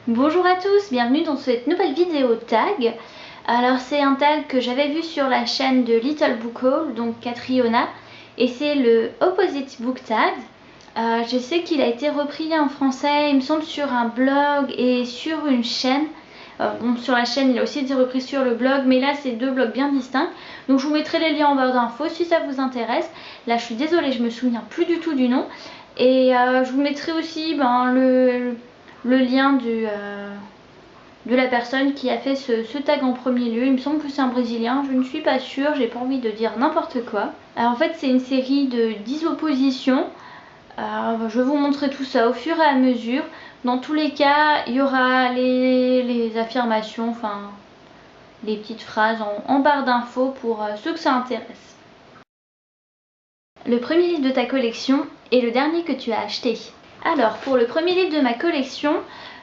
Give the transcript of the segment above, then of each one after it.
Bonjour à tous, bienvenue dans cette nouvelle vidéo tag. Alors c'est un tag que j'avais vu sur la chaîne de Little Book Haul, donc Catriona, et c'est le Opposite Book Tag. Je sais qu'il a été repris en français, il me semble, sur un blog et sur une chaîne. Bon, sur la chaîne il a aussi été repris sur le blog, mais là c'est deux blogs bien distincts. Donc je vous mettrai les liens en barre d'infos si ça vous intéresse. Là je suis désolée, je me souviens plus du tout du nom. Et je vous mettrai aussi le lien de la personne qui a fait ce tag en premier lieu. Il me semble que c'est un Brésilien, je ne suis pas sûre, j'ai pas envie de dire n'importe quoi. Alors en fait c'est une série de 10 oppositions. Je vais vous montrer tout ça au fur et à mesure. Dans tous les cas, il y aura les affirmations, enfin les petites phrases en barre d'infos pour ceux que ça intéresse. Le premier livre de ta collection est le dernier que tu as acheté. Alors pour le premier livre de ma collection,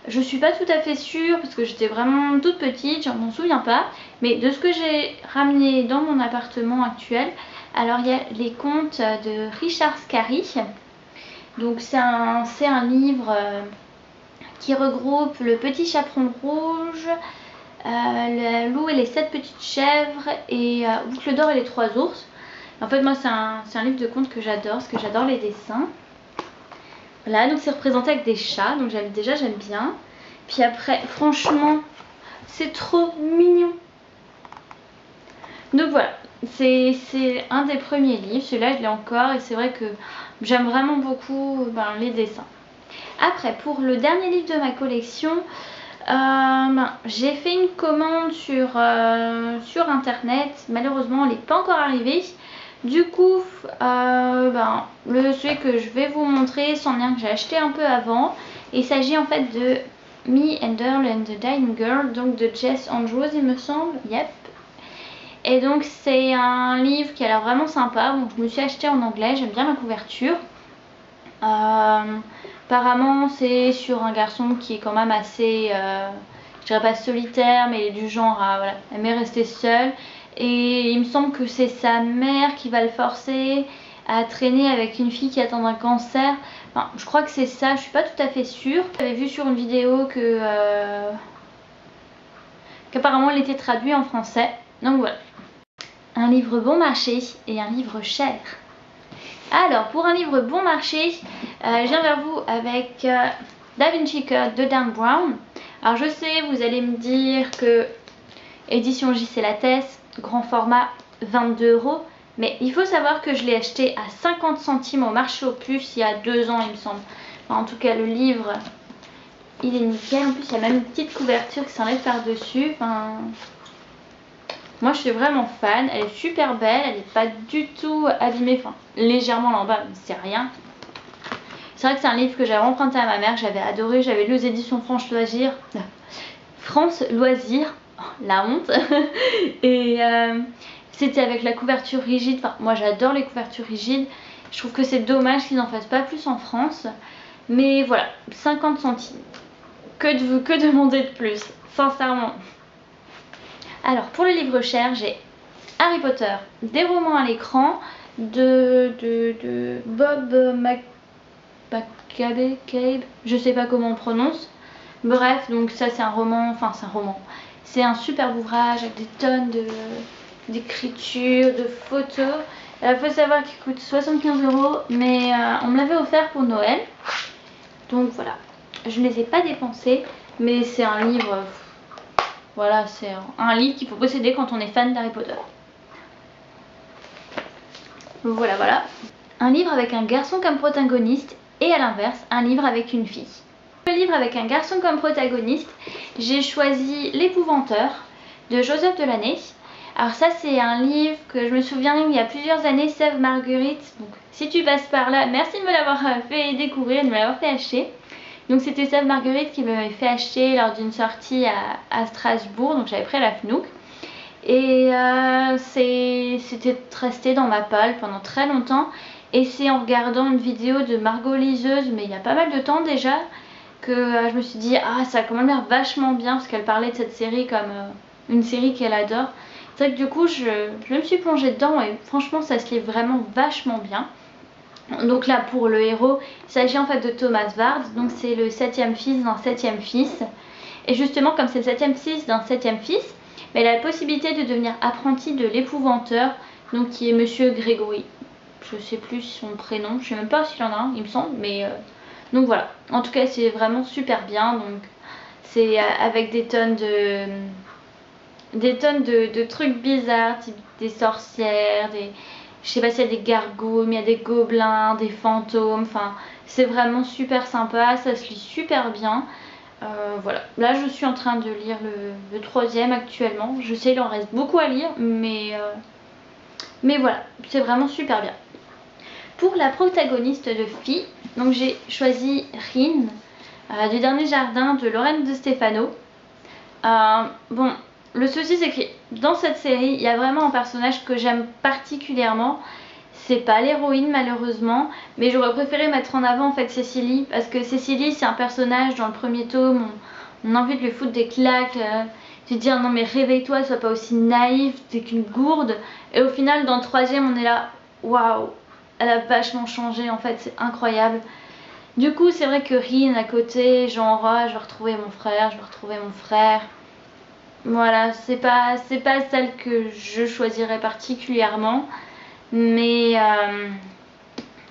je suis pas tout à fait sûre parce que j'étais vraiment toute petite, je m'en souviens pas. Mais de ce que j'ai ramené dans mon appartement actuel, alors il y a les contes de Richard Scarry. Donc c'est un livre qui regroupe Le Petit Chaperon Rouge, Le Loup et les 7 petites chèvres et Boucle d'or et les 3 ours. En fait moi c'est un livre de contes que j'adore parce que j'adore les dessins. Voilà, donc c'est représenté avec des chats, donc j'aime bien. Puis après, franchement, c'est trop mignon. Donc voilà, c'est un des premiers livres, celui-là je l'ai encore et c'est vrai que j'aime vraiment beaucoup les dessins. Après, pour le dernier livre de ma collection, j'ai fait une commande sur internet, malheureusement elle n'est pas encore arrivée. Du coup, celui que je vais vous montrer, c'en est un que j'ai acheté un peu avant. Il s'agit en fait de Me and Earl and the Dying Girl, donc de Jess Andrews il me semble. Yep. Et donc c'est un livre qui a l'air vraiment sympa. Donc je me suis acheté en anglais, j'aime bien la couverture. Apparemment c'est sur un garçon qui est quand même assez, je dirais pas solitaire, mais il est du genre à aimer rester seul. Et il me semble que c'est sa mère qui va le forcer à traîner avec une fille qui attend un cancer. Enfin, je crois que c'est ça, je suis pas tout à fait sûre. J'avais vu sur une vidéo qu'apparemment il était traduit en français. Donc voilà. Un livre bon marché et un livre cher. Alors pour un livre bon marché, je viens vers vous avec Da Vinci Code de Dan Brown. Alors je sais, vous allez me dire que édition J.C. Lattès, grand format, 22 €. Mais il faut savoir que je l'ai acheté à 50 centimes au marché aux puces il y a 2 ans il me semble. Enfin, en tout cas le livre, il est nickel. En plus il y a même une petite couverture qui s'enlève par dessus. Enfin, moi je suis vraiment fan, elle est super belle, elle n'est pas du tout abîmée, enfin légèrement là en bas, mais c'est rien. C'est vrai que c'est un livre que j'avais emprunté à ma mère, j'avais adoré, j'avais lu aux éditions France Loisirs, la honte. Et c'était avec la couverture rigide, enfin moi j'adore les couvertures rigides, je trouve que c'est dommage qu'ils n'en fassent pas plus en France. Mais voilà, 50 centimes, que demander de plus, sincèrement. Alors pour le livre cher, j'ai Harry Potter, des romans à l'écran de Bob McCabe, je sais pas comment on prononce. Bref, donc ça c'est un roman, c'est un superbe ouvrage avec des tonnes d'écriture, de photos. Il faut savoir qu'il coûte 75 €, mais on me l'avait offert pour Noël. Donc voilà, je ne les ai pas dépensés, mais c'est un livre, voilà, c'est un livre qu'il faut posséder quand on est fan d'Harry Potter. Voilà. Un livre avec un garçon comme protagoniste et à l'inverse, un livre avec une fille. Le livre avec un garçon comme protagoniste, j'ai choisi L'Épouvanteur de Joseph Delaney. Alors ça c'est un livre que je me souviens il y a plusieurs années, Sève Marguerite. Donc si tu passes par là, merci de me l'avoir fait découvrir, de me l'avoir fait acheter. Donc c'était Sève Marguerite qui m'avait fait acheter lors d'une sortie à Strasbourg, donc j'avais pris à la Fnouk. Et c'était resté dans ma palle pendant très longtemps. Et c'est en regardant une vidéo de Margot Liseuse, mais il y a pas mal de temps déjà, que je me suis dit ça a quand même l'air vachement bien, parce qu'elle parlait de cette série comme une série qu'elle adore. C'est vrai que du coup je me suis plongée dedans et franchement ça se lit vraiment vachement bien. Donc là pour le héros, il s'agit en fait de Thomas Ward, donc c'est le 7e fils d'un 7e fils. Et justement, comme c'est le 7e fils d'un 7e fils, elle a la possibilité de devenir apprenti de l'épouvanteur, donc qui est Monsieur Grégory. Je sais plus son prénom, je sais même pas s'il en a un, il me semble, mais donc voilà. En tout cas, c'est vraiment super bien. Donc c'est avec des tonnes de trucs bizarres, type des sorcières, je sais pas s'il y a des gargouilles, mais il y a des gobelins, des fantômes, enfin c'est vraiment super sympa, ça se lit super bien. Voilà, là je suis en train de lire le 3e actuellement. Je sais, il en reste beaucoup à lire, mais voilà, c'est vraiment super bien. Pour la protagoniste de Fi, donc j'ai choisi Rin du Dernier Jardin de Lorraine de Stefano. Bon, le souci c'est que dans cette série, il y a vraiment un personnage que j'aime particulièrement. C'est pas l'héroïne malheureusement, mais j'aurais préféré mettre en avant en fait Cécilie, parce que Cécilie c'est un personnage dans le premier tome, on a envie de lui foutre des claques, de dire non mais réveille-toi, sois pas aussi naïf, t'es qu'une gourde. Et au final dans le 3e on est là, waouh, elle a vachement changé en fait, c'est incroyable. Du coup c'est vrai que Rin à côté, genre je vais retrouver mon frère, voilà, c'est pas celle que je choisirais particulièrement, mais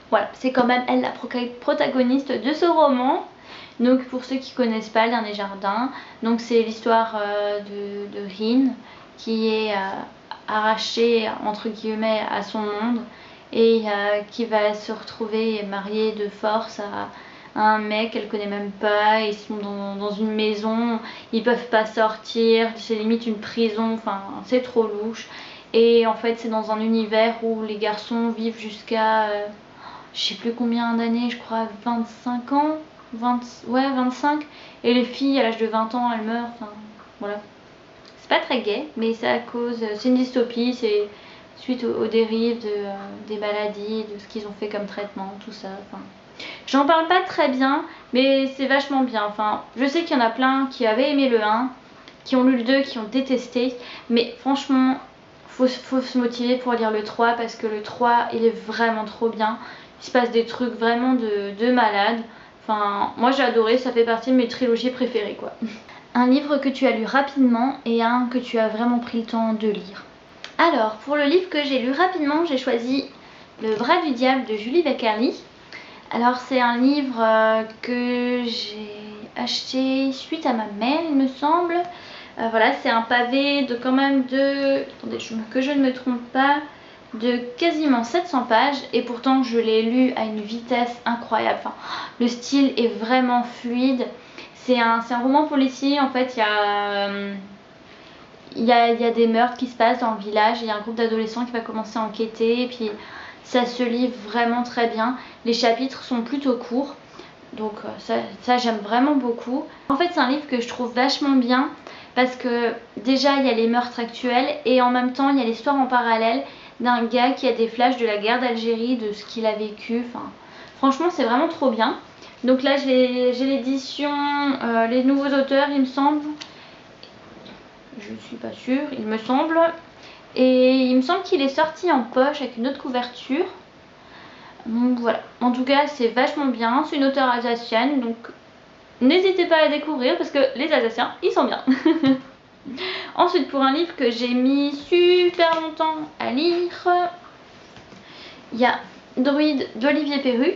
voilà, c'est quand même elle la protagoniste de ce roman. Donc pour ceux qui connaissent pas Le Dernier Jardin, donc c'est l'histoire de Rin qui est arrachée entre guillemets à son monde et qui va se retrouver mariée de force à un mec qu'elle connaît même pas. Ils sont dans une maison, ils peuvent pas sortir, c'est limite une prison, enfin c'est trop louche. Et en fait c'est dans un univers où les garçons vivent jusqu'à je sais plus combien d'années, je crois 25 ans, 25, et les filles à l'âge de 20 ans elles meurent, enfin voilà. C'est pas très gai, mais c'est à cause, c'est une dystopie, c'est suite aux dérives des maladies, de ce qu'ils ont fait comme traitement, tout ça, enfin. J'en parle pas très bien, mais c'est vachement bien, enfin je sais qu'il y en a plein qui avaient aimé le 1, qui ont lu le 2, qui ont détesté, mais franchement faut se motiver pour lire le 3 parce que le 3 il est vraiment trop bien. Il se passe des trucs vraiment de malade. Enfin, moi j'ai adoré, ça fait partie de mes trilogies préférées quoi. Un livre que tu as lu rapidement et un que tu as vraiment pris le temps de lire. Alors, pour le livre que j'ai lu rapidement, j'ai choisi Le Bras du Diable de Julie Beckerli. Alors c'est un livre que j'ai acheté suite à ma mère il me semble. Voilà, c'est un pavé de quand même de... Attendez, que je ne me trompe pas, de quasiment 700 pages et pourtant je l'ai lu à une vitesse incroyable. Enfin, le style est vraiment fluide. C'est un roman policier en fait. Il y a des meurtres qui se passent dans le village. Il y a un groupe d'adolescents qui va commencer à enquêter et puis ça se lit vraiment très bien. Les chapitres sont plutôt courts. Donc ça j'aime vraiment beaucoup. En fait c'est un livre que je trouve vachement bien parce que déjà il y a les meurtres actuels et en même temps il y a l'histoire en parallèle d'un gars qui a des flashs de la guerre d'Algérie, de ce qu'il a vécu. Enfin, franchement c'est vraiment trop bien. Donc là j'ai l'édition, les nouveaux auteurs il me semble. Je ne suis pas sûre, il me semble. Et il me semble qu'il est sorti en poche avec une autre couverture. Donc voilà, en tout cas c'est vachement bien, c'est une auteure alsacienne, donc n'hésitez pas à la découvrir parce que les Alsaciens ils sont bien. Ensuite pour un livre que j'ai mis super longtemps à lire, il y a Druide d'Olivier Perru.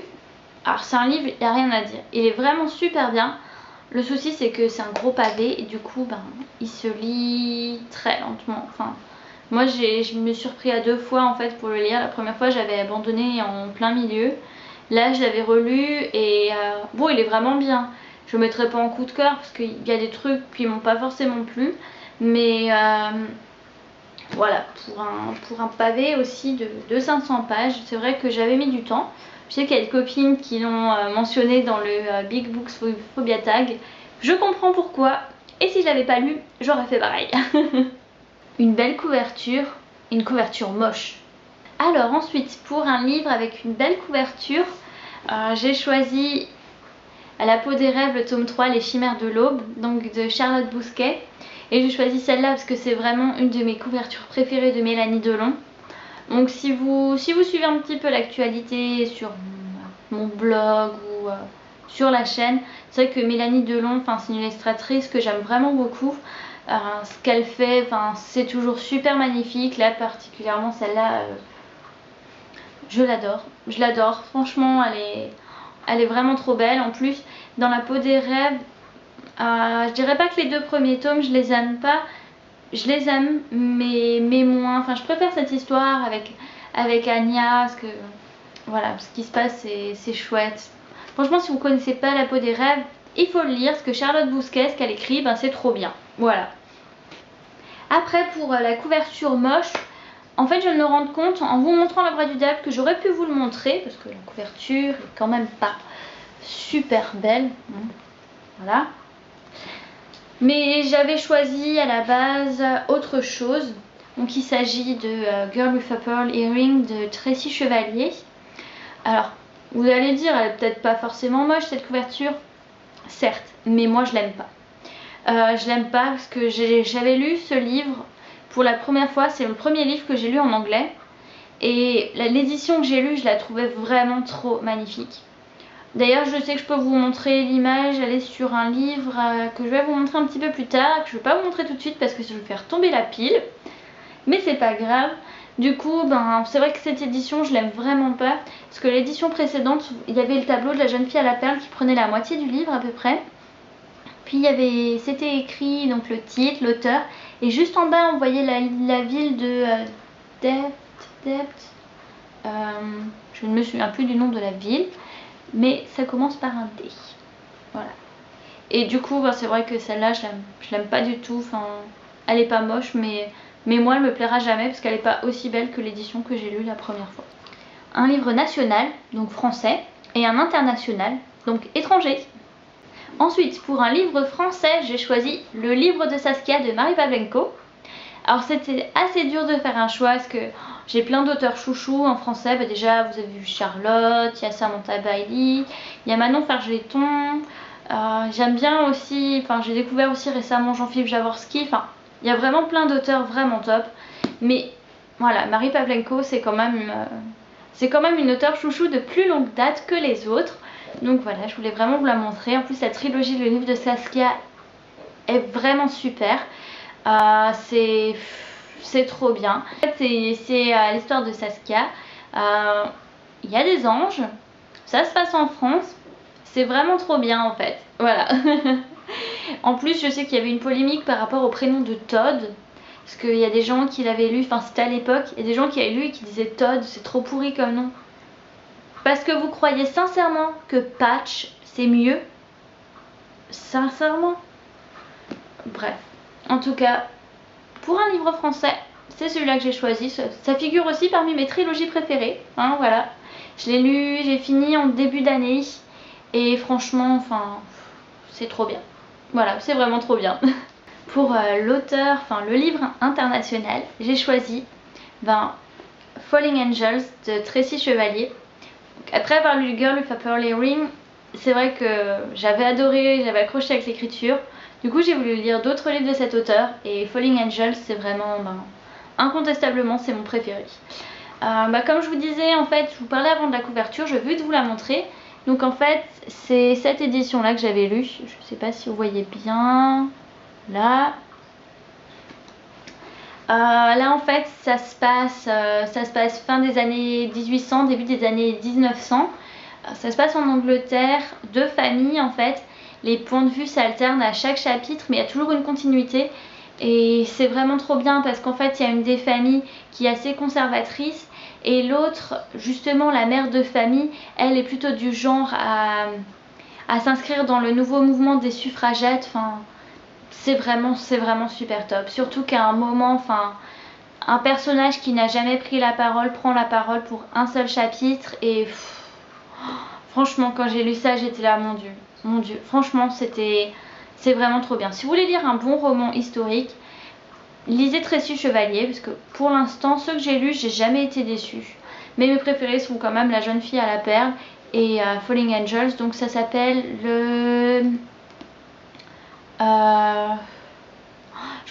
Alors c'est un livre, il n'y a rien à dire, il est vraiment super bien. Le souci c'est que c'est un gros pavé et du coup il se lit très lentement. Enfin, moi je me suis repris à 2 fois en fait pour le lire. La première fois j'avais abandonné en plein milieu. Là je l'avais relu et bon il est vraiment bien. Je ne le mettrai pas en coup de cœur parce qu'il y a des trucs qui m'ont pas forcément plu. Mais voilà, pour un pavé aussi de 500 pages, c'est vrai que j'avais mis du temps. Je sais qu'il y a des copines qui l'ont mentionné dans le Big Books Phobia Tag. Je comprends pourquoi. Et si je l'avais pas lu, j'aurais fait pareil. Une belle couverture, une couverture moche. Alors ensuite, pour un livre avec une belle couverture, j'ai choisi À la peau des rêves, le tome 3, Les chimères de l'aube, donc de Charlotte Bousquet. Et j'ai choisi celle-là parce que c'est vraiment une de mes couvertures préférées de Mélanie Delon. Donc si vous suivez un petit peu l'actualité sur mon blog ou sur la chaîne. C'est vrai que Mélanie Delon, c'est une illustratrice que j'aime vraiment beaucoup. Ce qu'elle fait, c'est toujours super magnifique. Là particulièrement celle-là, je l'adore. Franchement, elle est vraiment trop belle. En plus, dans La peau des rêves, je dirais pas que les 2 premiers tomes, je les aime pas. Je les aime, mais moins. Je préfère cette histoire avec Anya, parce que voilà, ce qui se passe, c'est chouette. Franchement, si vous connaissez pas La peau des rêves, il faut le lire, parce que Charlotte Bousquet, ce qu'elle écrit, c'est trop bien. Voilà. Après, pour la couverture moche, en fait, je viens de me rendre compte en vous montrant Le bras du diable que j'aurais pu vous le montrer, parce que la couverture est quand même pas super belle. Voilà. Mais j'avais choisi à la base autre chose. Donc il s'agit de Girl with a Pearl Earring de Tracy Chevalier. Alors, vous allez dire, elle est peut-être pas forcément moche cette couverture. Certes, mais moi je l'aime pas. Je l'aime pas parce que j'avais lu ce livre pour la première fois. C'est le premier livre que j'ai lu en anglais. Et l'édition que j'ai lue, je la trouvais vraiment trop magnifique. D'ailleurs, je sais que je peux vous montrer l'image, elle est sur un livre que je vais vous montrer un petit peu plus tard, que je ne vais pas vous montrer tout de suite parce que je vais faire tomber la pile. Mais c'est pas grave. Du coup, c'est vrai que cette édition, je l'aime vraiment pas. Parce que l'édition précédente, il y avait le tableau de la jeune fille à la perle qui prenait la moitié du livre à peu près. Puis c'était écrit donc le titre, l'auteur. Et juste en bas, on voyait la ville de Dept. Je ne me souviens plus du nom de la ville. Mais ça commence par un D. Voilà. Et du coup, c'est vrai que celle-là, je l'aime pas du tout. Elle est pas moche, mais moi, elle me plaira jamais parce qu'elle est pas aussi belle que l'édition que j'ai lue la première fois. Un livre national, donc français, et un international, donc étranger. Ensuite, pour un livre français, j'ai choisi Le livre de Saskia de Marie Pavlenko. Alors c'était assez dur de faire un choix parce que j'ai plein d'auteurs chouchous en français. Déjà vous avez vu Charlotte, il y a Samantha Bailey, il y a Manon Fargeton. J'aime bien aussi, j'ai découvert aussi récemment Jean-Philippe Jaworski. Il y a vraiment plein d'auteurs vraiment top. Mais voilà, Marie Pavlenko c'est quand même une auteure chouchou de plus longue date que les autres. Donc voilà, je voulais vraiment vous la montrer. En plus la trilogie Le livre de Saskia est vraiment super. C'est trop bien. En fait, c'est l'histoire de Saskia. Il y a des anges. Ça se passe en France. C'est vraiment trop bien en fait. Voilà. En plus, je sais qu'il y avait une polémique par rapport au prénom de Todd. Parce qu'il y a des gens qui l'avaient lu, c'était à l'époque, il y a des gens qui avaient lu et qui disaient Todd, c'est trop pourri comme nom. Parce que vous croyez sincèrement que Patch, c'est mieux? Sincèrement? Bref. En tout cas, pour un livre français, c'est celui-là que j'ai choisi. Ça figure aussi parmi mes trilogies préférées. Voilà. Je l'ai lu, j'ai fini en début d'année. Et franchement, c'est trop bien. Voilà, c'est vraiment trop bien. Pour l'auteur, le livre international, j'ai choisi Falling Angels de Tracy Chevalier. Donc, après avoir lu Girl with a Pearl Earring, c'est vrai que j'avais adoré, j'avais accroché avec l'écriture. Du coup, j'ai voulu lire d'autres livres de cet auteur et Falling Angels, c'est vraiment, incontestablement, c'est mon préféré. Comme je vous disais, en fait, je vous parlais avant de la couverture, je vais vous la montrer. Donc en fait, c'est cette édition-là que j'avais lue. Je ne sais pas si vous voyez bien. Là. Là, en fait, ça se passe fin des années 1800, début des années 1900. Ça se passe en Angleterre, 2 familles en fait. Les points de vue s'alternent à chaque chapitre, mais il y a toujours une continuité. Et c'est vraiment trop bien parce qu'en fait, il y a une des familles qui est assez conservatrice. Et l'autre, justement, la mère de famille, elle est plutôt du genre à s'inscrire dans le nouveau mouvement des suffragettes. C'est vraiment super top. Surtout qu'à un moment, un personnage qui n'a jamais pris la parole prend la parole pour un seul chapitre. Et franchement, quand j'ai lu ça, j'étais là, mon Dieu. Franchement, c'est vraiment trop bien. Si vous voulez lire un bon roman historique, lisez Tracy Chevalier, parce que pour l'instant, ceux que j'ai lus, j'ai jamais été déçue. Mais mes préférés sont quand même La jeune fille à la perle et Falling Angels. Donc ça s'appelle le... je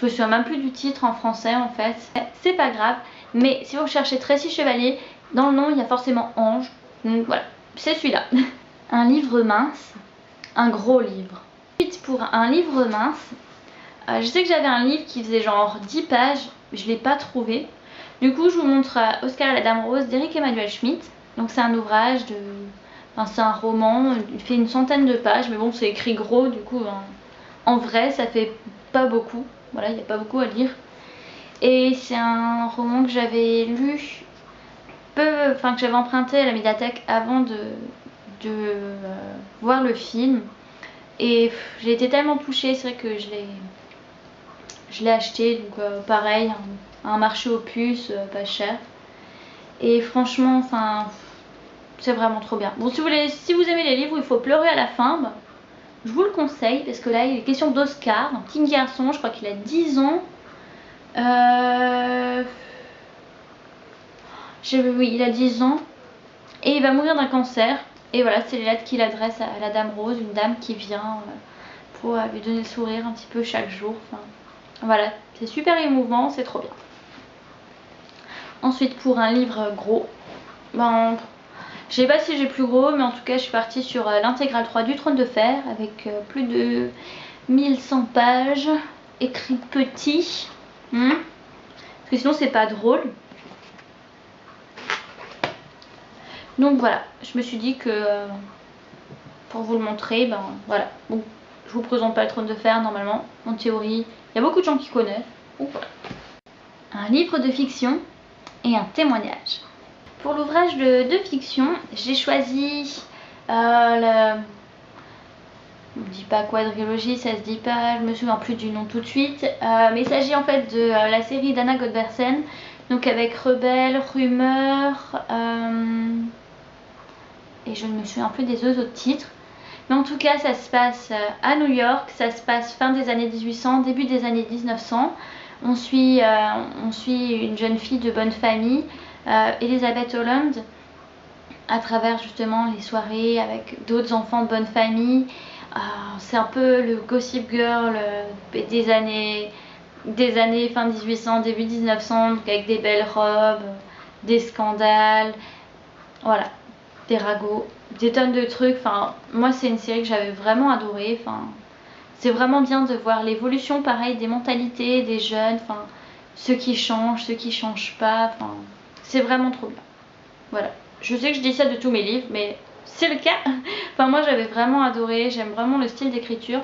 me souviens même plus du titre en français en fait. C'est pas grave. Mais si vous cherchez Tracy Chevalier, dans le nom, il y a forcément Ange. Donc voilà, c'est celui-là. Un livre mince. un gros livre. Ensuite, pour un livre mince, je sais que j'avais un livre qui faisait genre 10 pages, je ne l'ai pas trouvé. Du coup, je vous montre Oscar et la Dame Rose d'Eric Emmanuel Schmitt. Donc c'est un ouvrage de... Enfin, c'est un roman, il fait une centaine de pages, mais bon, c'est écrit gros, du coup, en vrai, ça fait pas beaucoup. Voilà, il n'y a pas beaucoup à lire. Et c'est un roman que j'avais lu que j'avais emprunté à la médiathèque avant de voir le film. Et j'ai été tellement touchée, c'est vrai que je l'ai acheté, donc pareil, à un marché aux puces, pas cher. Et franchement, enfin, c'est vraiment trop bien. Bon, si vous aimez les livres où il faut pleurer à la fin, bah, je vous le conseille, parce que là, il est question d'Oscar, un petit garçon, je crois qu'il a 10 ans. Oui, il a 10 ans. Et il va mourir d'un cancer. Et voilà, c'est les lettres qu'il adresse à la Dame Rose, une dame qui vient pour lui donner le sourire un petit peu chaque jour. Enfin, voilà, c'est super émouvant, c'est trop bien. Ensuite, pour un livre gros, ben, je sais pas si j'ai plus gros, mais en tout cas, je suis partie sur l'intégrale 3 du Trône de Fer avec plus de 1100 pages, écrit petit. Parce que sinon, c'est pas drôle. Donc voilà, je me suis dit que pour vous le montrer, ben voilà. Bon, je vous présente pas le Trône de Fer normalement, en théorie, il y a beaucoup de gens qui connaissent. Donc voilà. Un livre de fiction et un témoignage. Pour l'ouvrage de fiction, j'ai choisi on ne dit pas quadrilogie, ça se dit pas, je me souviens plus du nom tout de suite, mais il s'agit en fait de la série d'Anna Godbersen, donc avec Rebelle, Rumeur, et je ne me souviens plus des autres titres. Mais en tout cas, ça se passe à New York, ça se passe fin des années 1800, début des années 1900. On suit une jeune fille de bonne famille, Elizabeth Holland, à travers justement les soirées avec d'autres enfants de bonne famille. C'est un peu le Gossip Girl des années fin 1800, début 1900, donc avec des belles robes, des scandales, voilà, des ragots, des tonnes de trucs. Enfin, moi c'est une série que j'avais vraiment adorée. Enfin, c'est vraiment bien de voir l'évolution, pareil, des mentalités des jeunes, enfin, ceux qui changent pas, enfin, c'est vraiment trop bien. Voilà, je sais que je dis ça de tous mes livres, mais c'est le cas. Enfin, moi j'avais vraiment adoré, j'aime vraiment le style d'écriture.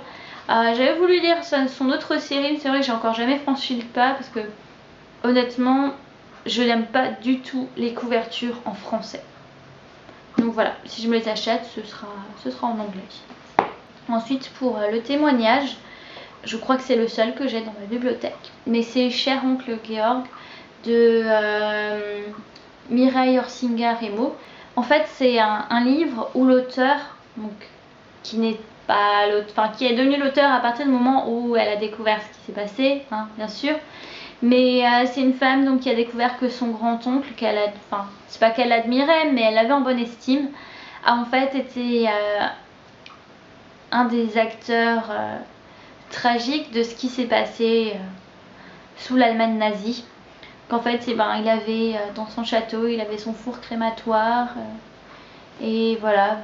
J'avais voulu lire son autre série, mais c'est vrai que j'ai encore jamais franchi le pas parce que honnêtement, je n'aime pas du tout les couvertures en français. Donc voilà, si je me les achète, ce sera en anglais. Ensuite, pour le témoignage, je crois que c'est le seul que j'ai dans ma bibliothèque, mais c'est Cher Oncle Georg de Mireille Orsinger-Remo. En fait, c'est un livre où l'auteur, donc qui n'est pas l'auteur, qui est devenu l'auteur à partir du moment où elle a découvert ce qui s'est passé, hein, bien sûr. Mais c'est une femme donc qui a découvert que son grand-oncle, c'est pas qu'elle admirait, mais elle avait en bonne estime, a en fait été un des acteurs tragiques de ce qui s'est passé sous l'Allemagne nazie. Qu'en fait, il avait dans son château, il avait son four crématoire, et voilà.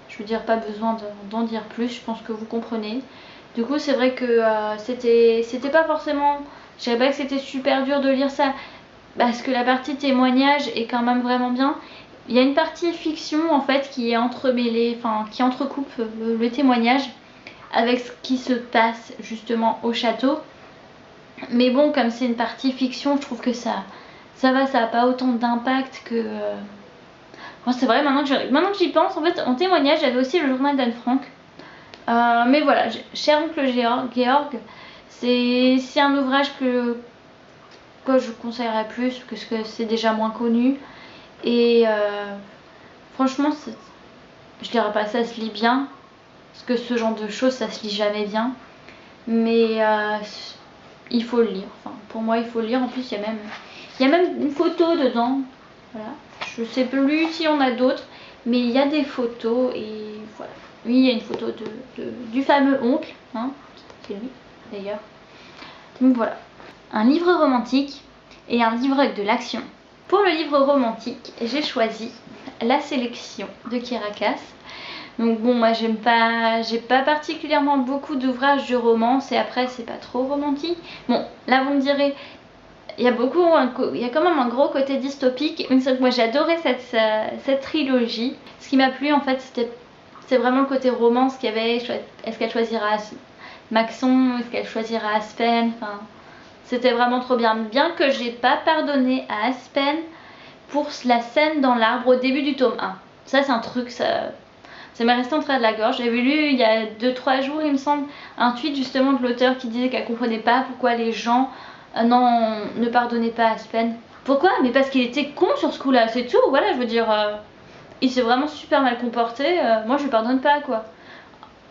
Je veux dire, pas besoin d'en dire plus, je pense que vous comprenez. Du coup, c'est vrai que c'était pas forcément... Je dirais pas que c'était super dur de lire ça, parce que la partie témoignage est quand même vraiment bien. Il y a une partie fiction, en fait, qui est entremêlée, enfin, qui entrecoupe le témoignage avec ce qui se passe, justement, au château. Mais bon, comme c'est une partie fiction, je trouve que ça va, ça n'a pas autant d'impact que... c'est vrai, maintenant que j'y pense, en fait, en témoignage, j'avais aussi le journal d'Anne Frank. Mais voilà, Cher Oncle Georg, c'est un ouvrage que je conseillerais plus, parce que c'est déjà moins connu. Et franchement, je dirais pas ça se lit bien, parce que ce genre de choses, ça se lit jamais bien. Mais il faut le lire. Enfin, pour moi, il faut le lire. En plus, il y a même une photo dedans. Voilà. Je sais plus si on a d'autres, mais il y a des photos et voilà. Oui, il y a une photo du fameux oncle, hein, c'est lui d'ailleurs. Donc voilà, un livre romantique et un livre avec de l'action. Pour le livre romantique, j'ai choisi La Sélection de Kirakas. Donc bon, moi j'ai pas particulièrement beaucoup d'ouvrages de romance et après c'est pas trop romantique. Bon, là vous me direz, il y a quand même un gros côté dystopique. Mais c'est que moi j'ai adoré cette trilogie. Ce qui m'a plu en fait, c'est vraiment le côté romance qu'il y avait. Est-ce qu'elle choisira Maxon, est-ce qu'elle choisira Aspen, enfin, c'était vraiment trop bien. Bien que j'ai pas pardonné à Aspen pour la scène dans l'arbre au début du tome 1. Ça c'est un truc, ça m'est resté en travers de la gorge. J'avais lu il y a 2-3 jours il me semble un tweet justement de l'auteur qui disait qu'elle comprenait pas pourquoi les gens ne pardonnaient pas à Aspen. Pourquoi? Mais parce qu'il était con sur ce coup là, c'est tout. Voilà, je veux dire, il s'est vraiment super mal comporté, moi je lui pardonne pas quoi.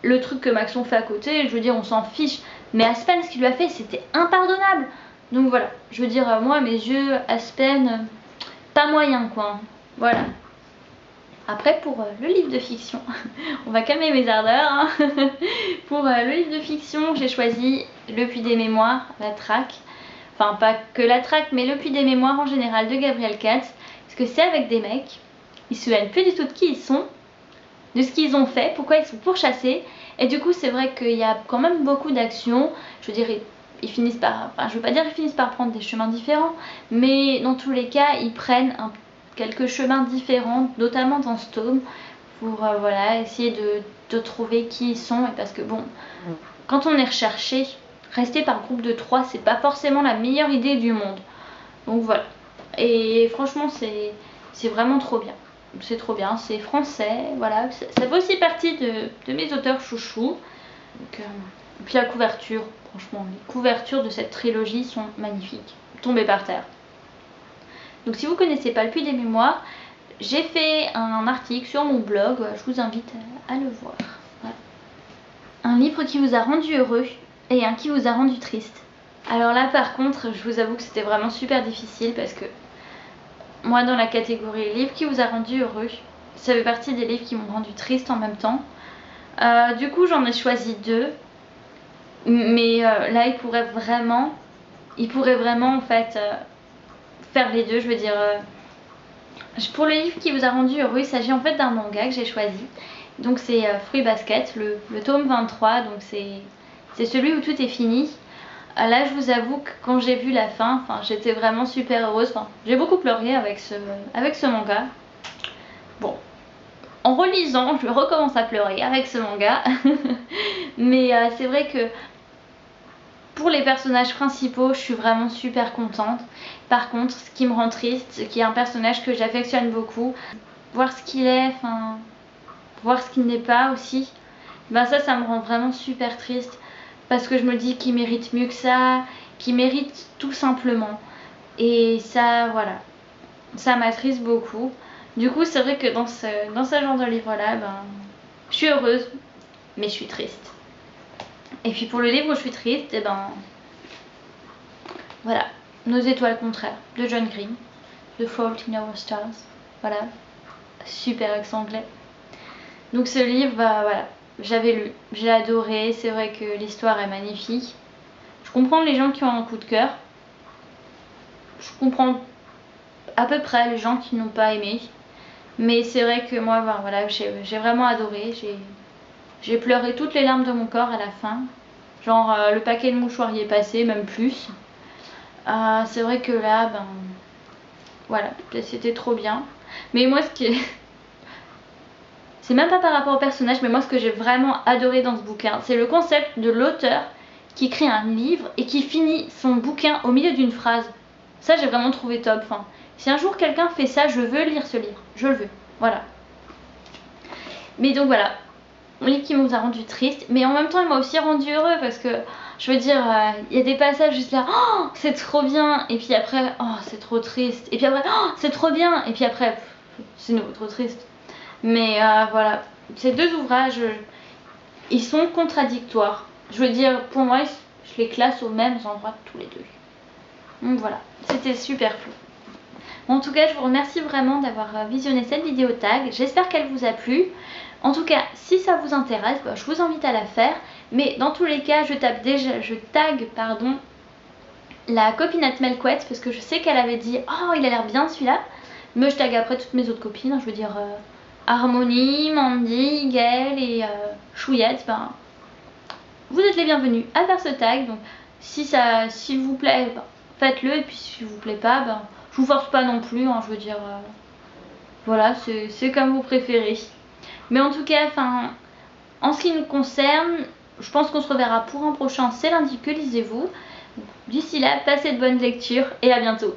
Le truc que Maxon fait à côté, je veux dire, on s'en fiche. Mais Aspen, ce qu'il lui a fait, c'était impardonnable. Donc voilà, je veux dire, moi, à mes yeux, Aspen, pas moyen, quoi. Voilà. Après, pour le livre de fiction, on va calmer mes ardeurs. Hein. Pour le livre de fiction, j'ai choisi Le Puits des Mémoires, la traque. Enfin, pas que la traque, mais Le Puits des Mémoires en général de Gabriel Katz. Parce que c'est avec des mecs, ils se souviennent plus du tout de qui ils sont, de ce qu'ils ont fait, pourquoi ils sont pourchassés. Et du coup c'est vrai qu'il y a quand même beaucoup d'actions. Je veux dire, ils finissent par, enfin je veux pas dire qu'ils finissent par prendre des chemins différents, mais dans tous les cas ils prennent quelques chemins différents, notamment dans ce tome, pour voilà, essayer de trouver qui ils sont. Et parce que bon, quand on est recherché, rester par groupe de 3 c'est pas forcément la meilleure idée du monde. Donc voilà, et franchement c'est vraiment trop bien. C'est trop bien, c'est français, voilà, ça fait aussi partie de mes auteurs chouchous. Donc, et puis la couverture, franchement, les couvertures de cette trilogie sont magnifiques, tombées par terre. Donc si vous ne connaissez pas Le Puits des Mémoires, j'ai fait un article sur mon blog, je vous invite à le voir. Voilà. Un livre qui vous a rendu heureux et un qui vous a rendu triste. Alors là par contre, je vous avoue que c'était vraiment super difficile parce que moi, dans la catégorie livre qui vous a rendu heureux, ça fait partie des livres qui m'ont rendu triste en même temps. Du coup, j'en ai choisi 2. Mais là, il pourrait vraiment en fait faire les deux. Je veux dire, pour le livre qui vous a rendu heureux, il s'agit en fait d'un manga que j'ai choisi. Donc c'est Fruit Basket, le tome 23. Donc c'est celui où tout est fini. Là, je vous avoue que quand j'ai vu la fin, j'étais vraiment super heureuse. J'ai beaucoup pleuré avec ce manga. Bon, en relisant, je recommence à pleurer avec ce manga. Mais c'est vrai que pour les personnages principaux, je suis vraiment super contente. Par contre, ce qui me rend triste, qui est un personnage que j'affectionne beaucoup, voir ce qu'il est, voir ce qu'il n'est pas aussi, ça me rend vraiment super triste. Parce que je me dis qu'il mérite mieux que ça, qu'il mérite tout simplement. Et ça, voilà, ça m'attriste beaucoup. Du coup, c'est vrai que dans ce genre de livre-là, je suis heureuse, mais je suis triste. Et puis pour le livre où je suis triste, voilà, Nos étoiles contraires, de John Green, The Fault in Our Stars. Voilà, super accent anglais. Donc ce livre, voilà, j'avais lu, j'ai adoré, c'est vrai que l'histoire est magnifique. Je comprends les gens qui ont un coup de cœur. Je comprends à peu près les gens qui n'ont pas aimé. Mais c'est vrai que moi, voilà, j'ai vraiment adoré. J'ai pleuré toutes les larmes de mon corps à la fin. Genre le paquet de mouchoirs y est passé, même plus. C'est vrai que là, voilà, c'était trop bien. Mais moi, c'est même pas par rapport au personnage, mais moi ce que j'ai vraiment adoré dans ce bouquin, c'est le concept de l'auteur qui crée un livre et qui finit son bouquin au milieu d'une phrase. Ça, j'ai vraiment trouvé top. Si un jour quelqu'un fait ça, je veux lire ce livre. Je le veux. Voilà. Mais donc voilà, un livre qui nous a rendu triste, mais en même temps il m'a aussi rendu heureux parce que je veux dire, il y a des passages juste là, oh c'est trop bien, et puis après, oh c'est trop triste, et puis après, oh c'est trop bien, et puis après, c'est nouveau trop triste. Mais voilà, ces deux ouvrages, ils sont contradictoires. Je veux dire, pour moi, je les classe aux mêmes endroits tous les deux. Donc voilà, c'était super cool. Bon, en tout cas, je vous remercie vraiment d'avoir visionné cette vidéo tag. J'espère qu'elle vous a plu. En tout cas, si ça vous intéresse, je vous invite à la faire. Mais dans tous les cas, je tag la copinette Melquette parce que je sais qu'elle avait dit « Oh, il a l'air bien celui-là ». Mais je tag après toutes mes autres copines. Je veux dire, Harmonie, Mandy, Gaël et Chouillette, ben, vous êtes les bienvenus à faire ce tag. Donc si ça, s'il vous plaît, ben, faites-le, et puis s'il vous plaît pas, ben, je vous force pas non plus, hein, je veux dire, voilà, c'est comme vous préférez. Mais en tout cas, en ce qui nous concerne, je pense qu'on se reverra pour un prochain C'est lundi, que lisez-vous. D'ici là, passez de bonnes lectures et à bientôt.